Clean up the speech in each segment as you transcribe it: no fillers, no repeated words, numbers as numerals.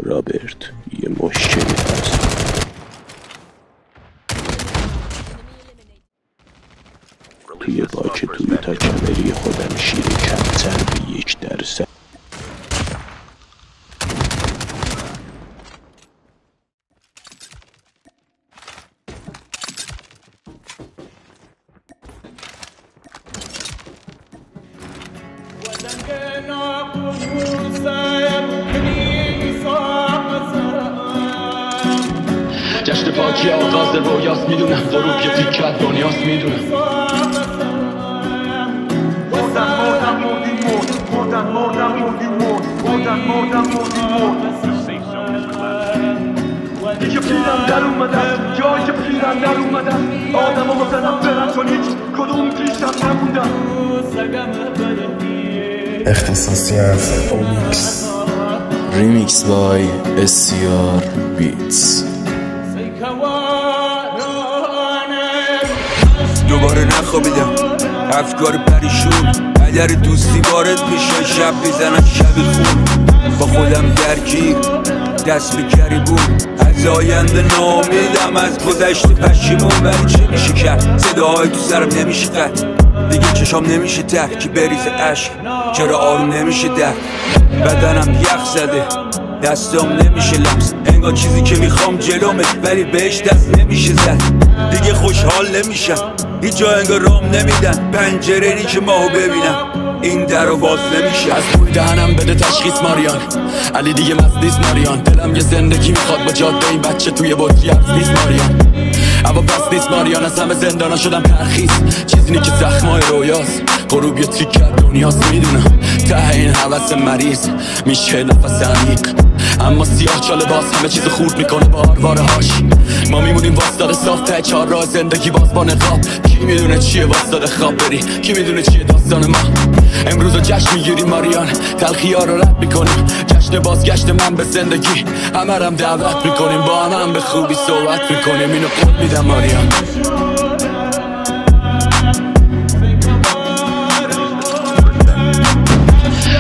رابرت یه مشکلی هست. توی باک توی تا کمری خودم شیر کمتر به 1%. جشن پاکی آغاز رویاست، میدونم غروب یه تیکت دنیاست، میدونم دیگه پیرم در اومدم، جایی که پیرم در اومدم، آدم ها زدم برم چون هیچ کدوم پیشم نموندم. اختصاصی از اومیکس ریمیکس بای SCR Beats. دوباره نخوابیدم، افکار پریشون، اگر دوستی وارد میشه شب میزنم شب خون، با خودم درگیر دست به گریبون، از آینده ناامیدم، از گذشته پشیمون. ولی چه میشه کرد؟ صداهای تو سرم نمیشه قطع، دیگه چشام نمیشه ته که بریز عشق، چرا آروم نمیشه درد، بدنم یخ زده، دستام نمیشه لمس، انگار چیزی که میخوام جلومه ولی بهش دست نمیشه زد، دیگه خوشحال نمیشم، هیچ جا انگار رام نمیدن، پنجره نی که ماهو ببینم، این در رو باز نمیشه. از بوی دهنم بده تشخیص ماریان، علی دیگه مست نیست ماریان، دلم یه زندگی میخواد با جاده این بچه توی بطری عرض نیست ماریان، اما پس نیست ماریان، از همه زندانا شدم ترخیص، چیزی نی که زخمای رویاست، غروب یه تیکت دنیاست، میدونم ته این حوث مریض میشه نفس عمیق، اما سیاه چاله باز همه چیز خورد میکنه با آرواره هاش، ما میمونیم واسطاده صاف ته چهار راه زندگی باز با نقاب، کی میدونه چیه واسطاده خواب بری، کی میدونه چیه داستان ما، امروز رو جشن میگیریم ماریان، تلخی ها رو رد میکنیم، جشن بازگشت من به زندگی، همه رم دعوت میکنیم، با هم به خوبی صحبت میکنیم، اینو قول میدم ماریان.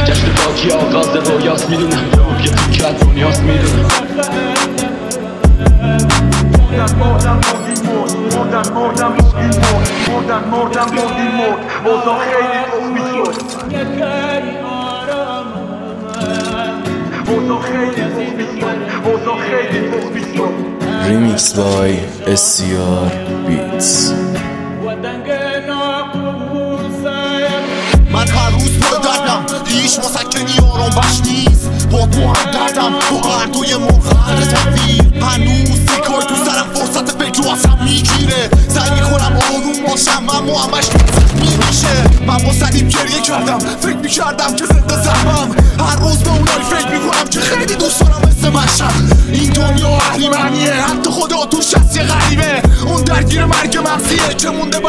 جشن پاکی آغاز رویاست، میدونم یه تیکت دنیاست، میدونم ریمیکس بای SCR Beats. من هر روز با دردم، هیچ مسکنی آرام بخش نیست، با تو هم دردم، با هر دوی مرغ تنویر، هنوز سیکای تو سرم فرصت فکر رو اصلا میگیره، سعی میکنم آروم باشم اما همش زخمی میشه، من با سلیم گریه کردم، فکر میکردم که زنده زخمم، هر روز به اونایی فکر میکنم که خیلی دوست دارم مثل منشم، این دنیا اهریمنیه، حتی خدا توش هست یه غریبه، اون درگیر مرگ مغزیه که مونده